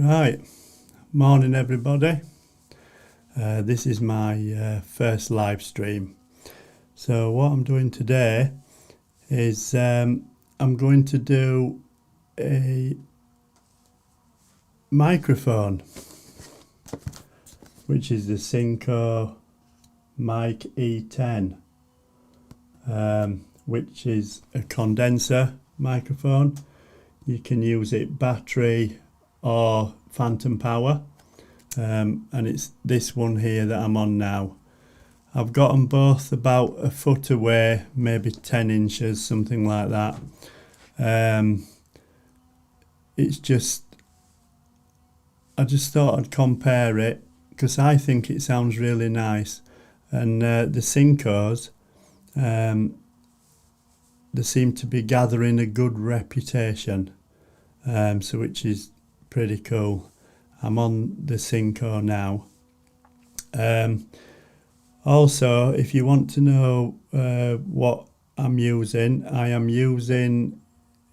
Right, morning everybody. This is my first live stream. So what I'm doing today is I'm going to do a microphone, which is the Synco mic-e10, which is a condenser microphone. You can use it battery or phantom power, and it's this one here that I'm on now. I've got them both about a foot away, maybe 10 inches, something like that. It's just, I just thought I'd compare it because I think it sounds really nice, and the Syncos, they seem to be gathering a good reputation, so which is pretty cool. I'm on the synco now. Also, if you want to know what I'm using, I am using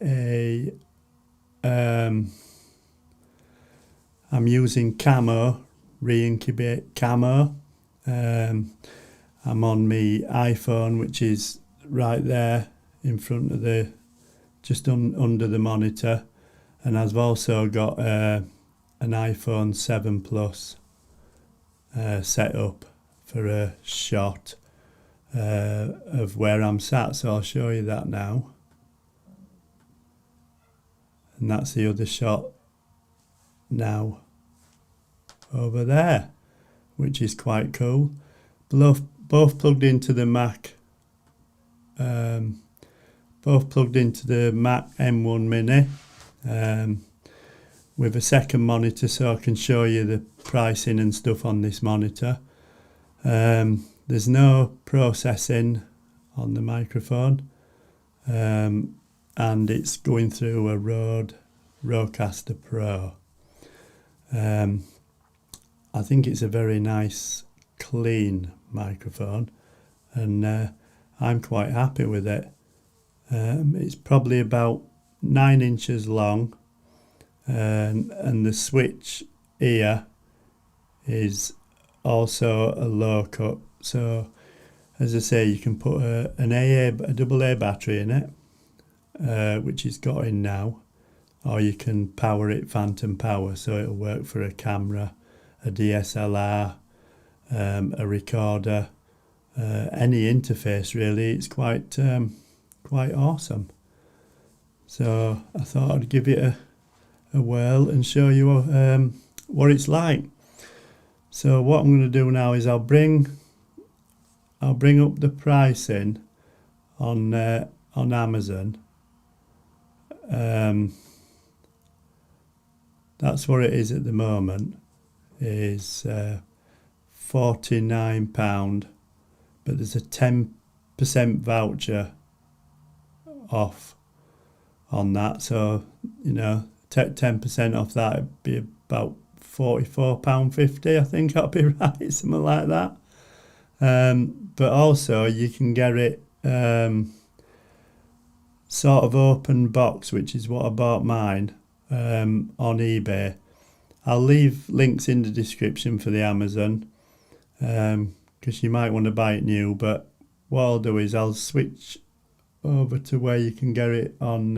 a I'm using Camo, Reincubate Camo. I'm on my iPhone, which is right there in front of the, just under the monitor. And I've also got an iPhone 7 Plus set up for a shot of where I'm sat. So I'll show you that now. And that's the other shot now over there, which is quite cool. Both plugged into the Mac. Both plugged into the Mac M1 Mini. With a second monitor, so I can show you the pricing and stuff on this monitor. There's no processing on the microphone, and it's going through a Rodecaster Pro. I think it's a very nice, clean microphone, and I'm quite happy with it. It's probably about 9 inches long, and the switch here is also a low cut. So as I say, you can put a double A battery in it, which it's got in now, or you can power it phantom power, so it'll work for a camera, a DSLR, a recorder, any interface really. It's quite awesome. So I thought I'd give it a whirl and show you what it's like. So what I'm going to do now is I'll bring up the pricing on Amazon. That's what it is at the moment, is £49, but there's a 10% voucher off on that, so 10% off that would be about £44.50, I think that'll be right, something like that. But also you can get it sort of open box, which is what I bought mine on eBay. I'll leave links in the description for the Amazon, because you might want to buy it new, but what I'll do is I'll switch over to where you can get it on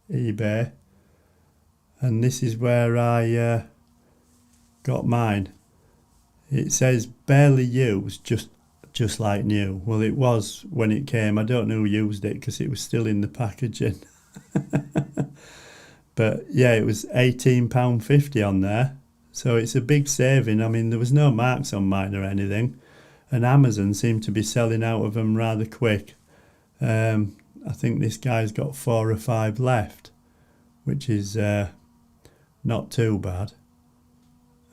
eBay, and this is where I got mine. It says barely used, just like new. Well, it was when it came. I don't know who used it because it was still in the packaging. But yeah, it was £18.50 on there, so it's a big saving. I mean, there was no marks on mine or anything, and Amazon seemed to be selling out of them rather quick. I think this guy's got 4 or 5 left, which is not too bad.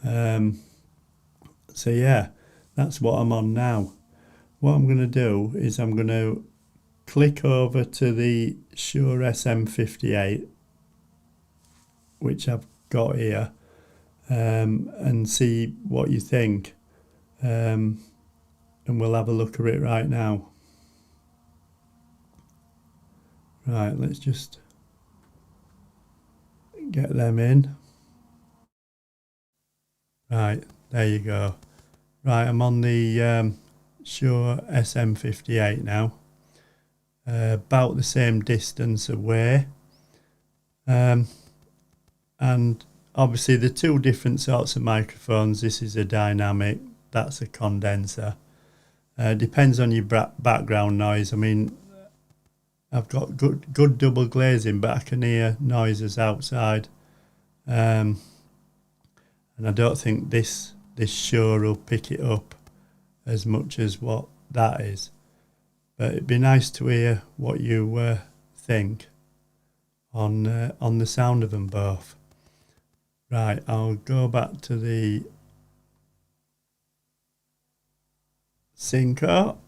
So yeah, that's what I'm on now. What I'm going to do is I'm going to click over to the Shure SM58, which I've got here, and see what you think, and we'll have a look at it right now. Right, let's just get them in. Right, there you go. Right, I'm on the Shure SM58 now. About the same distance away. And obviously the two different sorts of microphones. This is a dynamic, that's a condenser. Depends on your background noise. I mean, I've got good double glazing, but I can hear noises outside. And I don't think this Shure will pick it up as much as what that is. But it'd be nice to hear what you think on the sound of them both. Right, I'll go back to the synco.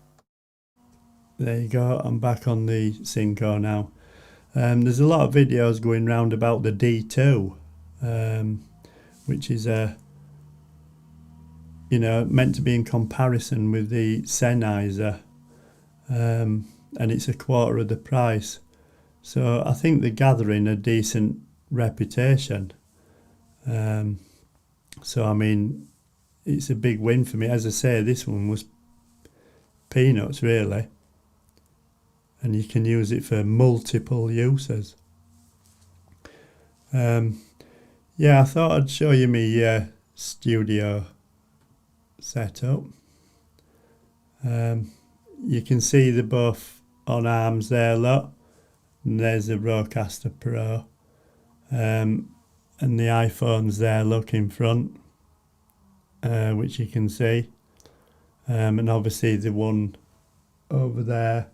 There you go, I'm back on the synco now. There's a lot of videos going round about the D2, which is meant to be in comparison with the Sennheiser, and it's a quarter of the price. So I think they're gathering a decent reputation. So I mean, it's a big win for me. As I say, this one was peanuts really, and you can use it for multiple uses. Yeah, I thought I'd show you my studio setup. You can see they're both on arms there, look. And there's the Rodecaster Pro, and the iPhone's there, look, in front, which you can see. And obviously the one over there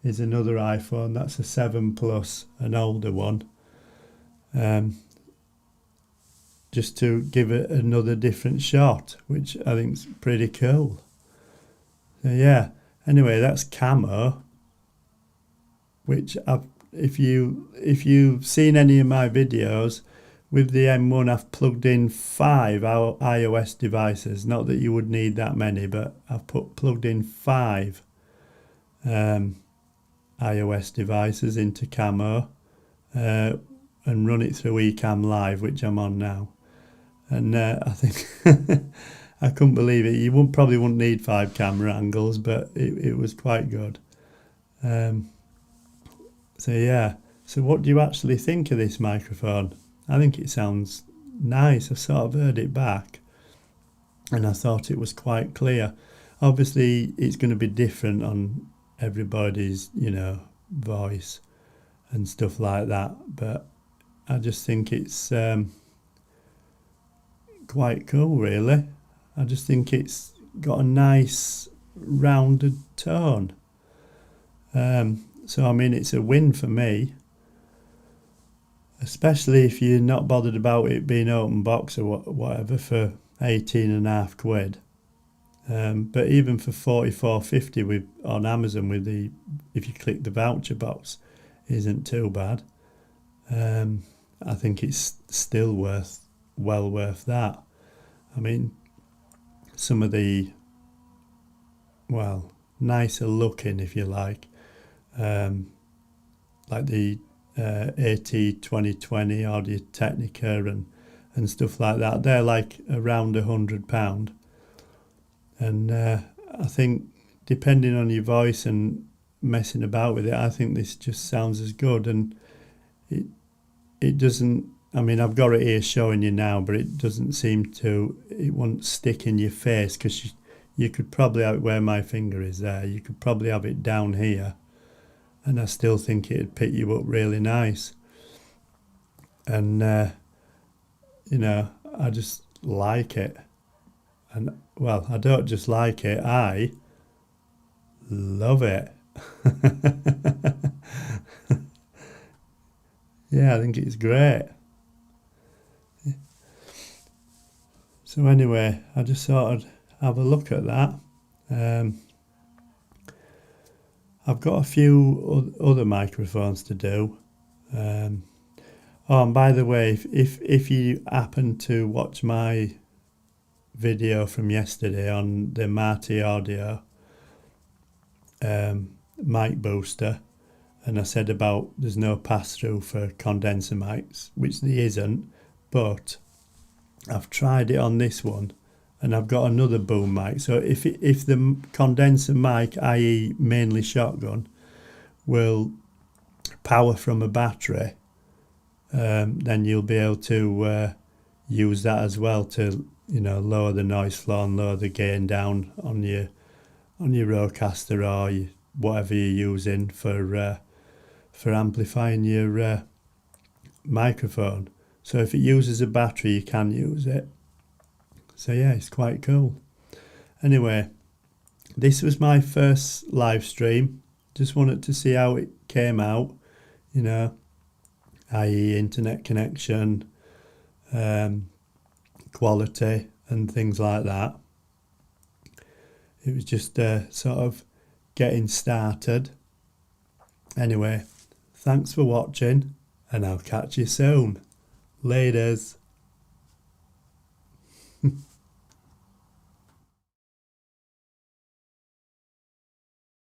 is another iPhone. That's a 7 Plus, an older one. Just to give it another different shot, which I think is pretty cool. So yeah, anyway, that's camo, which if you've seen any of my videos, with the M1 I've plugged in 5 iOS devices. Not that you would need that many, but I've plugged in 5 iOS devices into camo, and run it through Ecamm Live, which I'm on now. And I think I couldn't believe it. You probably wouldn't need 5 camera angles, but it was quite good. So yeah, so what do you actually think of this microphone? I think it sounds nice. I've sort of heard it back and I thought it was quite clear. Obviously it's going to be different on everybody's, voice and stuff like that, but I just think it's quite cool really. I just think it's got a nice rounded tone. So I mean, it's a win for me, especially if you're not bothered about it being open box or whatever for 18.5 quid. But even for 44.50 on Amazon if you click the voucher box, isn't too bad. I think it's still well worth that. I mean, some of the nicer looking, if you like the AT2020 Audio Technica and stuff like that, they're like around £100. And I think depending on your voice and messing about with it, I think this just sounds as good. And it doesn't, I mean, I've got it here showing you now, but it doesn't seem to, it won't stick in your face, because you could probably have it where my finger is there, you could probably have it down here, and I still think it'd pick you up really nice. And I just like it. And well, I don't just like it, I love it. Yeah, I think it's great. So anyway, I just thought I'd have a look at that. I've got a few other microphones to do. Oh, and by the way, if you happen to watch my video from yesterday on the mic-e audio mic booster, and I said about there's no pass-through for condenser mics, which there isn't, but I've tried it on this one and I've got another boom mic. So if the condenser mic, i.e. mainly shotgun, will power from a battery, then you'll be able to use that as well to, you know, lower the noise floor and lower the gain down on your Rodecaster or whatever you're using for amplifying your microphone. So if it uses a battery, you can use it. So yeah, it's quite cool. Anyway, this was my first live stream. Just wanted to see how it came out, you know, i.e. internet connection, quality and things like that. It was just sort of getting started. Anyway, thanks for watching and I'll catch you soon. Laters.